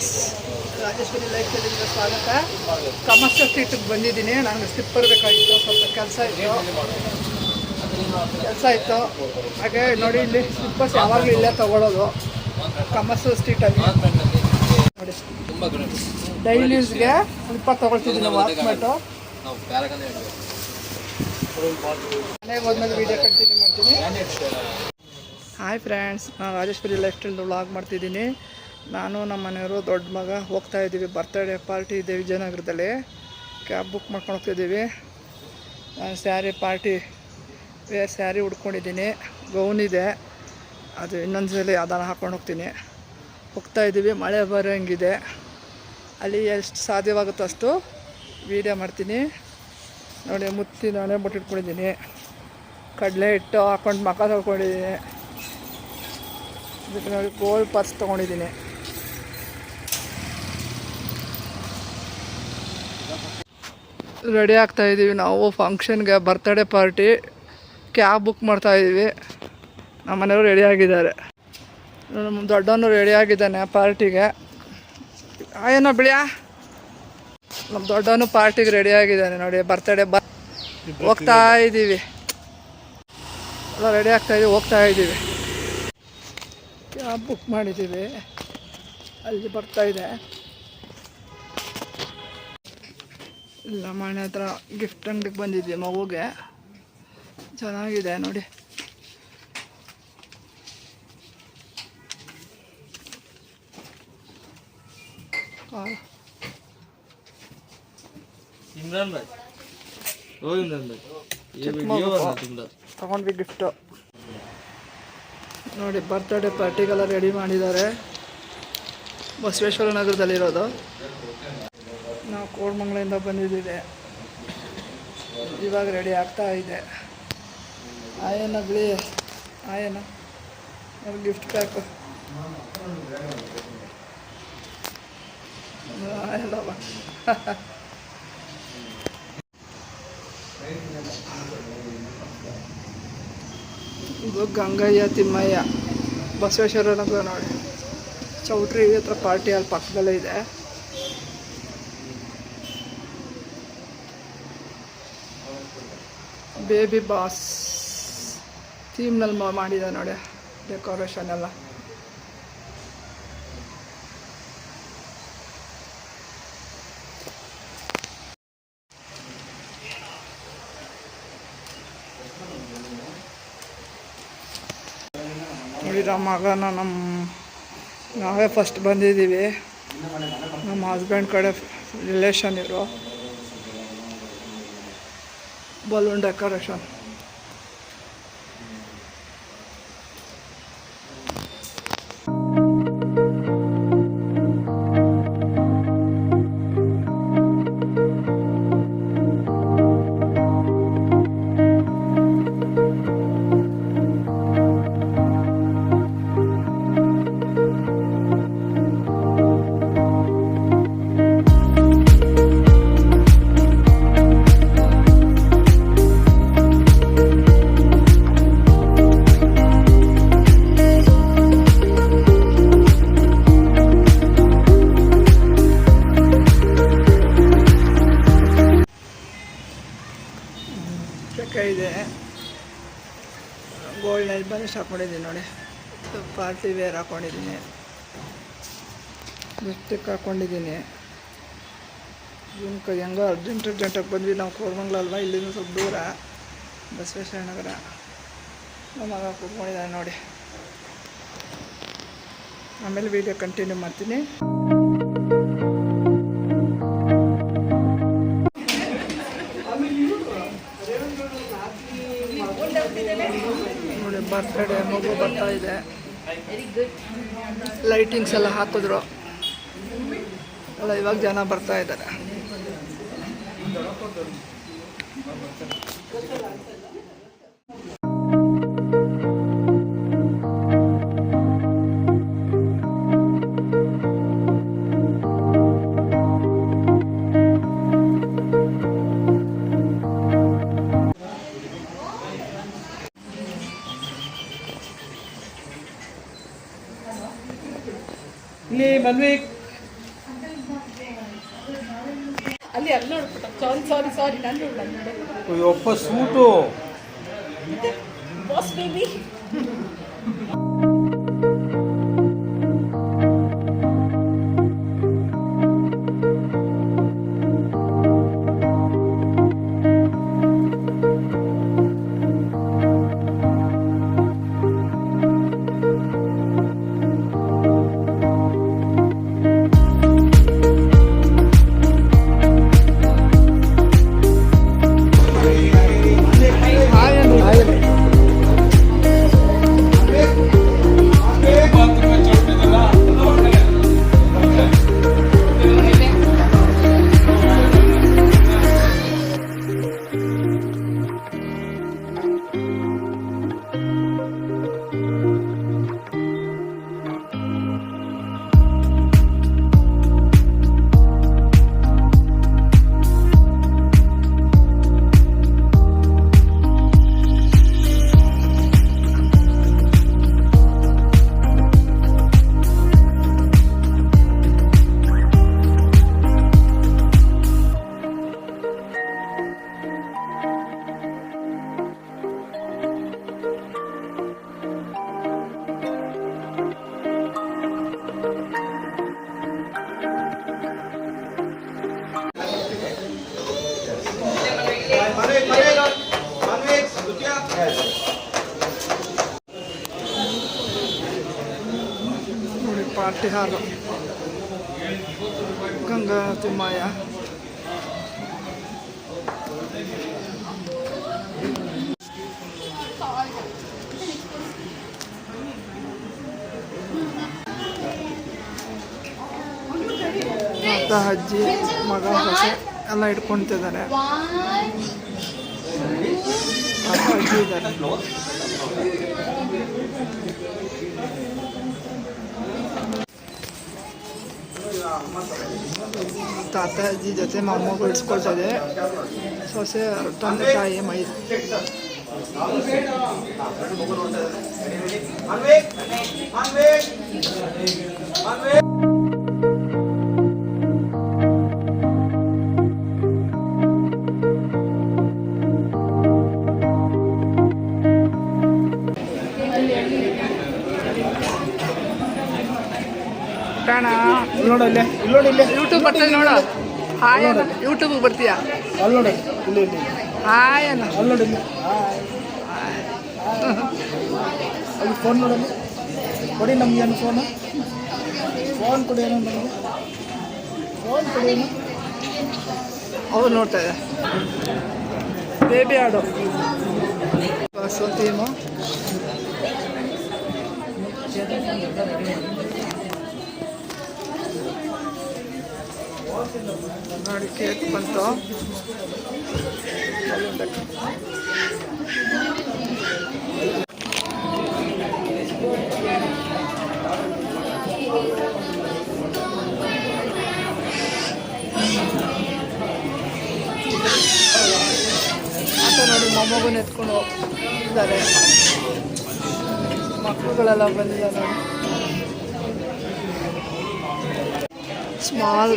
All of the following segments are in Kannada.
ಫ್ರೆಂಡ್ಸ್, ರಾಜೇಶ್ವರಿ ಲೈಫ್ ಸ್ಟೈಲಿಗೆ ಸ್ವಾಗತ. ಕಮರ್ಷಿಯಲ್ ಸ್ಟ್ರೀಟಿಗೆ ಬಂದಿದ್ದೀನಿ. ನನಗೆ ಸ್ಲಿಪ್ಪರ್ ಬೇಕಾಗಿತ್ತು, ಸ್ವಲ್ಪ ಕೆಲಸ ಇತ್ತು. ಹಾಗೆ ನೋಡಿ, ಇಲ್ಲಿ ಸ್ಲಿಪ್ಪರ್ಸ್ ಯಾವಾಗಲೂ ಇಲ್ಲೇ ತೊಗೊಳ್ಳೋದು ಕಮರ್ಷಿಯಲ್ ಸ್ಟ್ರೀಟಲ್ಲಿ. ನೋಡಿ, ಡೈಲಿ ಯೂಸ್ಗೆ ಸ್ಲಿಪ್ಪರ್ ತೊಗೊಳ್ತಿದ್ದೀನಿ. ವಾಕ್ಮೆಟು ಮನೆಗೆ ಹೋದ್ಮೇಲೆ ವೀಡಿಯೋ ಕಂಟಿನ್ಯೂ ಮಾಡ್ತೀನಿ. ಹಾಯ್ ಫ್ರೆಂಡ್ಸ್, ನಾನು ರಾಜೇಶ್ವರಿ ಲೈಫ್ ಸ್ಟೈಲ್ದು ವ್ಲಾಗ್ ಮಾಡ್ತಿದ್ದೀನಿ. ನಾನು ನಮ್ಮ ಮನೆಯವರು ದೊಡ್ಡ ಮಗ ಹೋಗ್ತಾ ಇದ್ದೀವಿ. ಬರ್ತ್ಡೇ ಪಾರ್ಟಿ ಇದೆ ವಿಜಯನಗರದಲ್ಲಿ. ಕ್ಯಾಬ್ ಬುಕ್ ಮಾಡ್ಕೊಂಡು ಹೋಗ್ತಿದ್ದೀವಿ. ನಾನು ಸ್ಯಾರಿ ಉಡ್ಕೊಂಡಿದ್ದೀನಿ. ಗೌನ್ ಇದೆ, ಅದು ಇನ್ನೊಂದು ಸಲ ಯಾವ್ದಾನ ಹಾಕ್ಕೊಂಡು ಹೋಗ್ತಾ ಇದ್ದೀವಿ. ಮಳೆ ಬರೋಂಗಿದೆ. ಅಲ್ಲಿ ಎಷ್ಟು ಸಾಧ್ಯವಾಗುತ್ತೋ ಅಷ್ಟು ವೀಡಿಯೋ ಮಾಡ್ತೀನಿ. ನೋಡಿ, ಹಣೆ ಬೊಟ್ಟು ಇಟ್ಕೊಂಡಿದ್ದೀನಿ. ಕಡಲೆ ಹಿಟ್ಟು ಹಾಕ್ಕೊಂಡು ಮಕ್ಕ ತೊಳ್ಕೊಂಡಿದ್ದೀನಿ. ಇದಕ್ಕೆ ನೋಡಿ, ಗೋಲ್ಡ್ ಪರ್ಸ್ ತೊಗೊಂಡಿದ್ದೀನಿ. ರೆಡಿ ಆಗ್ತಾಯಿದ್ದೀವಿ ನಾವು ಫಂಕ್ಷನ್ಗೆ, ಬರ್ತ್ಡೇ ಪಾರ್ಟಿ. ಕ್ಯಾಬ್ ಬುಕ್ ಮಾಡ್ತಾಯಿದ್ದೀವಿ. ನಮ್ಮ ಮನೆಯವರು ರೆಡಿಯಾಗಿದ್ದಾರೆ. ನಮ್ಮ ದೊಡ್ಡವನು ರೆಡಿಯಾಗಿದ್ದಾನೆ ಪಾರ್ಟಿಗೆ. ಏನೋ ಬಿಳಿಯ ನಮ್ಮ ದೊಡ್ಡವನು ಪಾರ್ಟಿಗೆ ರೆಡಿಯಾಗಿದ್ದಾನೆ. ನೋಡಿ, ಬರ್ತ್ಡೇ ಹೋಗ್ತಾ ಇದ್ದೀವಿ. ಎಲ್ಲ ರೆಡಿ ಆಗ್ತಾಯಿದ್ದೀವಿ, ಹೋಗ್ತಾ ಇದ್ದೀವಿ. ಕ್ಯಾಬ್ ಬುಕ್ ಮಾಡಿದ್ದೀವಿ. ಅಲ್ಲಿ ಬರ್ತಾಯಿದೆ. ಇಲ್ಲ, ಮನೆ ಹತ್ರ ಗಿಫ್ಟ್ ಅಂಗಡಿಗೆ ಬಂದಿದ್ವಿ ಮಗುಗೆ. ಚೆನ್ನಾಗಿದೆ ನೋಡಿ. ತಗೊಂಡ್ವಿ ಗಿಫ್ಟು. ನೋಡಿ, ಬರ್ತ್ಡೇ ಪಾರ್ಟಿಗೆಲ್ಲ ರೆಡಿ ಮಾಡಿದ್ದಾರೆ. ಬಸವೇಶ್ವರ ನಗರದಲ್ಲಿರೋದು. ನಾವು ಕೋರಮಂಗಲದಿಂದ ಬಂದಿದ್ದೀವಿ. ಇವಾಗ ರೆಡಿ ಆಗ್ತಾ ಇದೆ. ಆಯನ ಬಿಳಿ ಆಯನ ಗಿಫ್ಟ್ ಪ್ಯಾಕು ಆಯಲ್ಲವ. ಇದು ಗಂಗಯ್ಯ ತಿಮ್ಮಯ್ಯ ಬಸವೇಶ್ವರ ನಗರ. ನೋಡಿ, ಚೌಟ್ರಿ ಹತ್ರ ಪಾರ್ಟಿ ಅಲ್ಲಿ ಪಕ್ಕದಲ್ಲೇ ಇದೆ. ಬೇಬಿ ಬಾಸ್ ಥೀಮ್ನಲ್ಲಿ ಮಾಡಿದೆ ನೋಡಿ, ಡೆಕೋರೇಷನ್ ಎಲ್ಲ. ನೋಡಿ, ನಮ್ಮ ಮಗನ ನಾವೇ ಫಸ್ಟ್ ಬಂದಿದ್ದೀವಿ. ನಮ್ಮ ಹಸ್ಬೆಂಡ್ ಕಡೆ ರಿಲೇಷನ್ ಇರೋ ಬಲೂನ್ ಡೆಕೋರೇಷನ್. ಇದೆ ಗೋಲ್ಡ್ ನೈಲ್ ಪಾಲಿಶ್ ಹಾಕ್ಕೊಂಡಿದ್ದೀನಿ. ನೋಡಿ, ಪಾರ್ಟಿ ವೇರ್ ಹಾಕ್ಕೊಂಡಿದ್ದೀನಿ. ಲಿಪ್ಸ್ಟಿಕ್ ಹಾಕ್ಕೊಂಡಿದ್ದೀನಿ. ಹೆಂಗೋ ಅರ್ಜೆಂಟಾಗಿ ಬಂದ್ವಿ. ನಾವು ಕೋರಮಂಗಲ ಅಲ್ವಾ, ಇಲ್ಲಿಂದ ಸ್ವಲ್ಪ ದೂರ, ಬಸವೇಶ್ವರ ನಗರ. ನಮ್ಮ ಮಗ ಕೂತ್ಕೊಂಡಿದ್ದಾನೆ ನೋಡಿ. ಆಮೇಲೆ ವೀಡಿಯೋ ಕಂಟಿನ್ಯೂ ಮಾಡ್ತೀನಿ. ನೋಡಿ, ಬರ್ತ್ಡೇ ಮಗು ಬರ್ತಾ ಇದೆ. ಲೈಟಿಂಗ್ಸ್ ಎಲ್ಲ ಹಾಕಿದ್ರು ಎಲ್ಲ. ಇವಾಗ ಜನ ಬರ್ತಾ ಇದ್ದಾರೆ. ಇಲ್ಲಿ ಮನ್ವಿ ಸಾರಿ ನಾನು ಅಯ್ಯಪ್ಪ ಸೂಟು ಬಾಸ್ ಬೇಬಿ. ನೋಡಿ ಪಾರ್ಟಿ ಹಾಲು ಗಂಗಾ ತಿಮ್ಮಯ್ಯ. ತಾತ ಅಜ್ಜಿ ಮಗ ಸೊಸೆ ಎಲ್ಲ ಇಟ್ಕೊತಿದ್ದಾರೆ. ತಾತ ಅಜ್ಜಿ ಇದ್ದಾರೆ. ತಾತ ಅಜ್ಜಿ ಜೊತೆ ಮೊಮ್ಮಗು ಇಡ್ಸ್ಕೊಳ್ತದೆ. ಸೊಸೆ ತಂದೆ ತಾಯಿ ಮೈ ಕಾಣ ಇಲ್ಲೋಡಲ್ಲೇ ಇಲ್ಲೋಡಿಲ್ಲೇ ಯೂಟ್ಯೂಬ್ ಬರ್ತದೆ ನೋಡ. ಹಾಯ್ ಅಣ್ಣ, ಯೂಟ್ಯೂಬಿಗೆ ಬರ್ತೀಯಾ? ಅಲ್ಲಿ ನೋಡಿ ಇಲ್ಲಿ ಇಲ್ಲಿ ಹಾಯ್ ಅಣ್ಣ. ಅಲ್ಲಿ ನೋಡಿ ಇಲ್ಲಿ ಅಲ್ಲಿ ಫೋನ್ ನೋಡಲ್ಲಿ ಕೊಡಿ ನಮಗೇನು ಫೋನ್ ಕೊಡಿ ಏನೋ ನಮಗೆ ಫೋನ್ ಕೊಡಿ ಏನು ಅವ್ರು ನೋಡ್ತಾ ಇದೆ. ಬೇಬಿ ಆಡು ಬಸ್ಸು ಟೀಮು. ನೋಡಿ ಕೇಕ್ ಬಂತು. ಮತ್ತೆ ನೋಡಿ ಮೊಮ್ಮಗನ ಎತ್ಕೊಂಡು ಹೋಗ್ತಿದ್ದಾರೆ. ಮಕ್ಕಳುಗಳೆಲ್ಲ ಬಂದಿದ್ದಾರೆ ನೋಡಿ. ಸ್ಮಾಲ್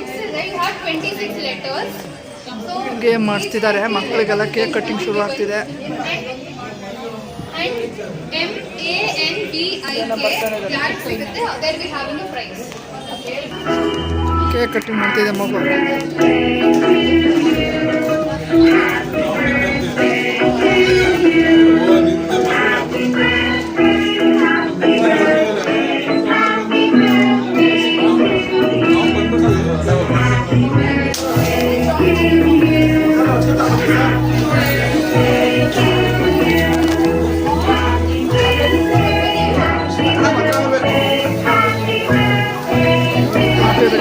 ಗೇಮ್ ಮಾಡಿಸ್ತಿದ್ದಾರೆ. ಮಕ್ಕಳಿಗೆಲ್ಲ ಕೇಕ್ ಕಟ್ಟಿಂಗ್ ಶುರು ಆಗ್ತಿದೆ. ಕೇಕ್ ಕಟ್ಟಿಂಗ್ ಮಾಡ್ತಿದೆ ಮಗು.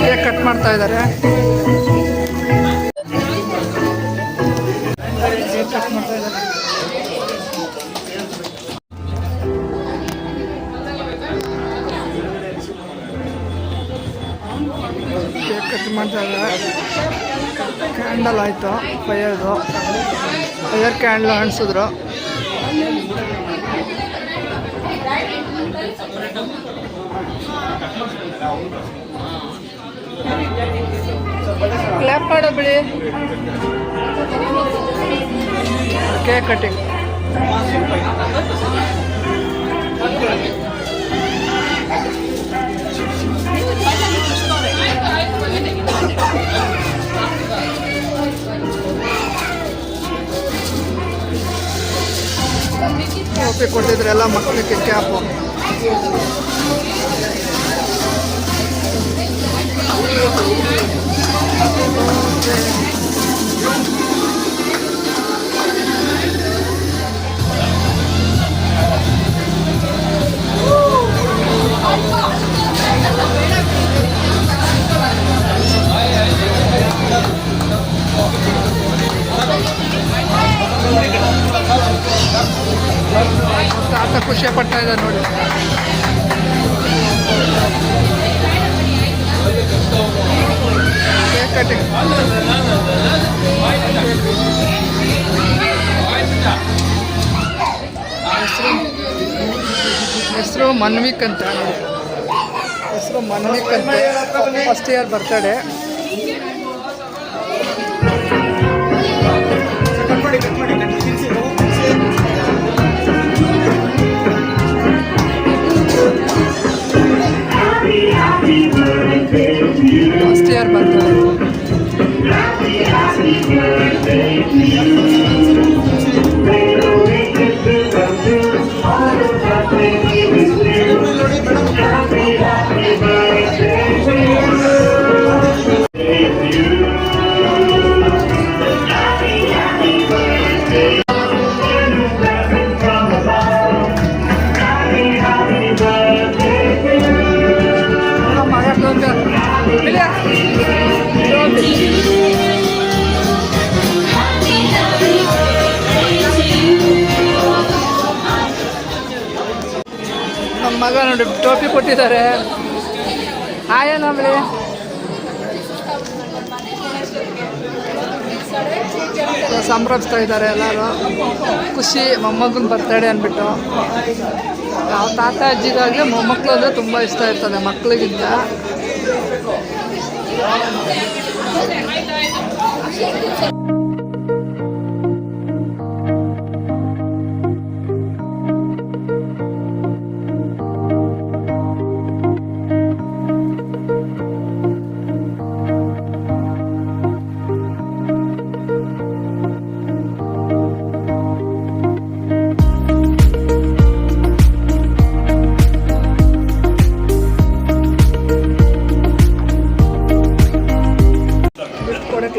ಕೇಕ್ ಕಟ್ ಮಾಡ್ತಾ ಇದ್ದಾರೆ. ಕೇಕ್ ಕಟ್ ಮಾಡ್ತಾ ಇದ್ದಾರೆ. ಕೇಕ್ ಕಟ್ ಮಾಡ್ತಾ ಇದ್ದಾರೆ. ಕ್ಯಾಂಡಲ್ ಆಯಿತು ಫೈರ್ ಕ್ಯಾಂಡಲ್ ಅಣಿಸಿದ್ರು. ಕ್ಲಾಪ್ ಮಾಡೋ ಬಿಡಿ. Cake cutting. ಟೋಪಿ ಕೊಟ್ಟಿದ್ರೆ ಎಲ್ಲ ಮಕ್ಕಳಿಗೆ ಕ್ಯಾಪು. ತಾತ ಖುಷಿ ಪಡ್ತಾ ಇದ್ದಾರೆ ನೋಡಿ. Cake cutting. ಹೆಸರು ಮನ್ವಿಕ್ ಅಂತ. ಹೆಸರು ಮನ್ವಿಕ್ ಅಂತ. First year birthday. First year birthday. ನಮ್ಮ ಮಗ ನೋಡಿ ಟೋಪಿ ಕೊಟ್ಟಿದ್ದಾರೆ. ಆಯನಂಬಳಿ ಸಂಭ್ರಮಿಸ್ತಾ ಇದ್ದಾರೆ ಎಲ್ಲರೂ. ಖುಷಿ ಮೊಮ್ಮಗನ ಬರ್ತಡೆ ಅಂದ್ಬಿಟ್ಟು. ನಾವು ತಾತ ಅಜ್ಜಿಗಾಗಲೇ ಮೊಮ್ಮಕ್ಕಳು ಅಂದರೆ ತುಂಬ ಇಷ್ಟ ಇರ್ತದೆ ಮಕ್ಕಳಿಗಿಂತ.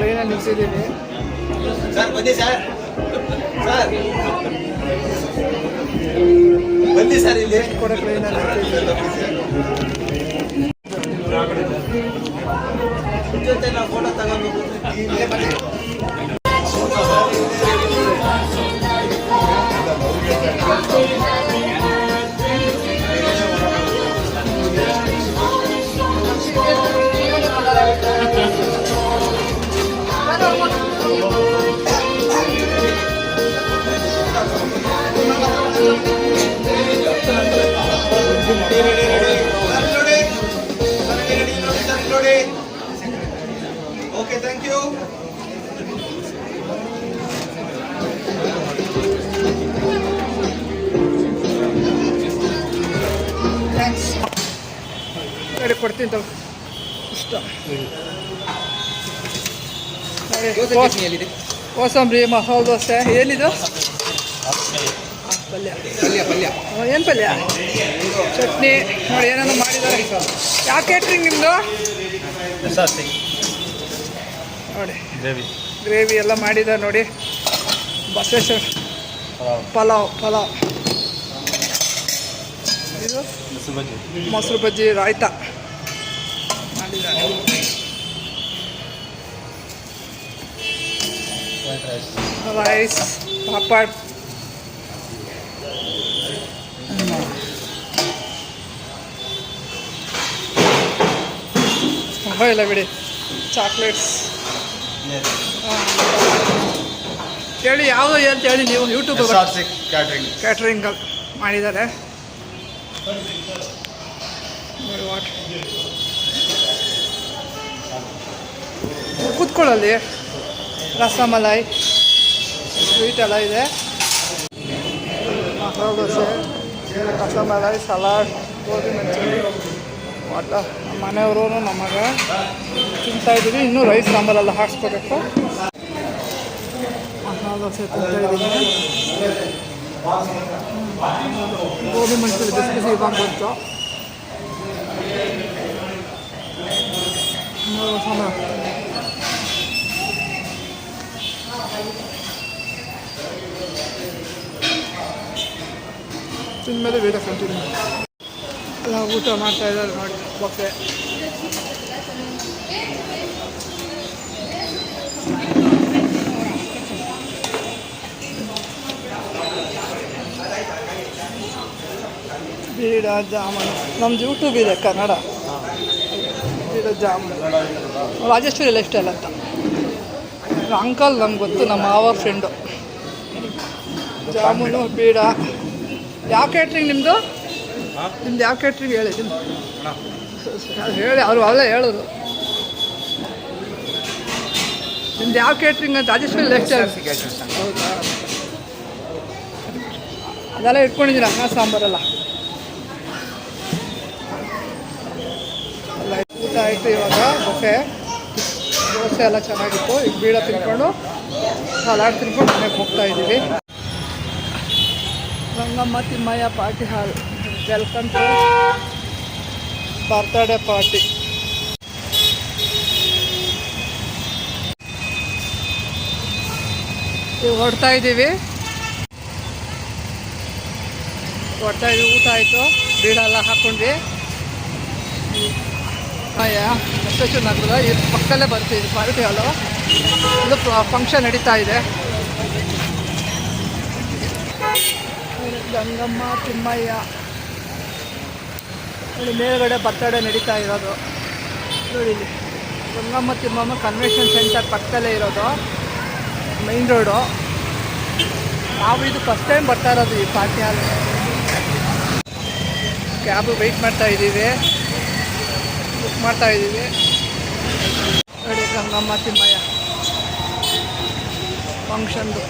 ಲೈನಲ್ಲಿ ನಿಲ್ಸಿದ್ದೀವಿ. ಸರ್ ಬನ್ನಿ ಸರ್. ಸರ್ ಬನ್ನಿ ಸರ್. ಇಲ್ಲಿ ಕೊಡಕ್ಕೆ ಲೈನಲ್ಲಿ ಜೊತೆ ನಾವು ಫೋಟೋ ತಗೊಂಡು ಓಕೆ, ಥ್ಯಾಂಕ್ ಯು. ಥ್ಯಾಂಕ್ಸ್. ಗಾಡಿ ಕೊಡ್ತೀನಿ ತಗೋ. ಇಷ್ಟ ಕೋಸಂಬರಿ, ಮಸಾಲೆ ದೋಸೆ. ಏನಿದು? ಪಲ್ಯ. ಏನು ಪಲ್ಯ? ಚಟ್ನಿ ನೋಡಿ ಏನೇನೋ ಮಾಡಿದ್ದಾರೆ. ಯಾವ ಕೇಟ್ರಿಂಗ್ ನಿಮ್ಮದು? ನೋಡಿ ಗ್ರೇವಿ ಎಲ್ಲ ಮಾಡಿದ್ದಾರೆ ನೋಡಿ. ಬಸವೇಶ್ವರ ಪಲಾವ್. ಇದು ಮೊಸರು ಬಜ್ಜಿ, ರಾಯ್ತ ಮಾಡಿದ್ದಾರೆ. ರೈಸ್, ಪಾಪಡ್. ಇಲ್ಲ ಬಿಡಿ. ಚಾಕ್ಲೇಟ್ಸ್ ಹೇಳಿ, ಯಾವುದು ಅಂತ ಹೇಳಿ ನೀವು. ಯೂಟ್ಯೂಬ್ ಕ್ಯಾಟ್ರಿಂಗ್ ಮಾಡಿದ್ದಾರೆ ನೋಡಿ. ವಾಟ್ ಕೂತ್ಕೊಳ್ಳಲ್ಲಿ ರಸಮಲೈ ಸ್ವೀಟ್ ಎಲ್ಲ ಇದೆ. ಮಸಾಲೆ ದೋಸೆ, ರಸಮಲೈ, ಸಲಾಡ್, ಗೋಬಿ ಮಂಚೂರಿ ಒಟ್ಟ ನಮ್ಮ ಮನೆಯವರು ನಮಗೆ ತಿಂತಾಯಿದ್ದೀವಿ. ಇನ್ನೂ ರೈಸ್ ಸಾಂಬಾರೆಲ್ಲ ಹಾಕ್ಸ್ಕೋಬೇಕು. ಮಸಾಲೆ ದೋಸೆ ತಿಂತಾಯಿದ್ದೀನಿ. ಗೋಬಿ ಮಂಚೂರಿ ಬಿಸಿ ಬಿಸಿ ಇವಾಗ ಬಂತು. ತಿಂದಮೇಲೆ ಬೇಡ ಕಂಟಿನ್ಯೂ ಎಲ್ಲ ಊಟ ಮಾಡ್ತಾ ಇದ್ದಾರೆ ನೋಡಿ. ಬೊಕ್ಕೆ ಬೀಡ ಜಾಮೂನು. ನಮ್ದು ಯೂಟ್ಯೂಬ್ ಇದೆ ಕನ್ನಡ. ಬೀಡ ಜಾಮೂನು ರಾಜೇಶ್ವರಿ ಲೈಫ್ ಸ್ಟೈಲ್ ಅಂತ. ಅಂಕಲ್ ನಮ್ಗೆ ಗೊತ್ತು, ನಮ್ಮ ಮಾವ ಫ್ರೆಂಡು. ಜಾಮೂನು ಬೀಡ. ಯಾವ ಕ್ಯಾಟ್ರಿಂಗ್ ನಿಮ್ಮದು? ನಿಮ್ದು ಯಾವ ಕ್ಯಾಟ್ರಿಂಗ್ ಹೇಳಿ. ಹೇಳಿ, ಅವರು ಅಲ್ಲೇ ಹೇಳಿದ್ರು. ನಿಮ್ದು ಯಾವ ಕ್ಯಾಟ್ರಿಂಗ್ ಅಂತ? Rajeshwari life style. ಹೌದಾ? ಅದೆಲ್ಲ ಇಟ್ಕೊಂಡಿದ್ದೀನಿ, ಅನ್ನ ಸಾಂಬಾರೆಲ್ಲ. ಊಟ ಆಯಿತು. ಇವಾಗ ದೋಸೆ ಎಲ್ಲ ಚೆನ್ನಾಗಿತ್ತು. ಈಗ ಬೀಡ ತಿನ್ಕೊಂಡು ಸಲಾಡ್ ತಿನ್ಕೊಂಡು ಮನೆಗೆ ಹೋಗ್ತಾಯಿದ್ದೀವಿ. Rangamma Thimmaiah party hall. Welcome to birthday party. ಈಗ ಹೊಡ್ತಾ ಇದ್ದೀವಿ. ಊಟ ಆಯಿತು. ಬೀಡ ಎಲ್ಲ ಹಾಕ್ಕೊಂಡ್ವಿ. ಎಸ್ಟೇಷನ್ ನಗರದ ಇದು ಪಕ್ಕದಲ್ಲೇ ಬರ್ತೀವಿ ಪಾರ್ಟಿ ಹಾಲು. ಇದು ಫಂಕ್ಷನ್ ನಡೀತಾ ಇದೆ. ಗಂಗಮ್ಮ ತಿಮ್ಮಯ್ಯ ಇಲ್ಲಿ ಮೇಲ್ಗಡೆ ಬರ್ತಡೇ ನಡೀತಾ ಇರೋದು ನೋಡಿ. ಇಲ್ಲಿ ಗಂಗಮ್ಮ ತಿಮ್ಮಮ್ಮ ಕನ್ವೆನ್ಷನ್ ಸೆಂಟರ್ ಪಕ್ಕದಲ್ಲೇ ಇರೋದು, ಮೈನ್ ರೋಡು. ನಾವು ಇದು ಫಸ್ಟ್ ಟೈಮ್ ಬರ್ತಾ ಇರೋದು ಈ ಪಾರ್ಟಿ ಹಾಲ್. ಕ್ಯಾಬು ವೆಯ್ಟ್ ಮಾಡ್ತಾ ಇದ್ದೀವಿ, ಬುಕ್ ಮಾಡ್ತಾ ಇದ್ದೀವಿ ನೋಡಿ. ಗಂಗಮ್ಮ ತಿಮ್ಮಯ್ಯ ಫಂಕ್ಷನ್ದು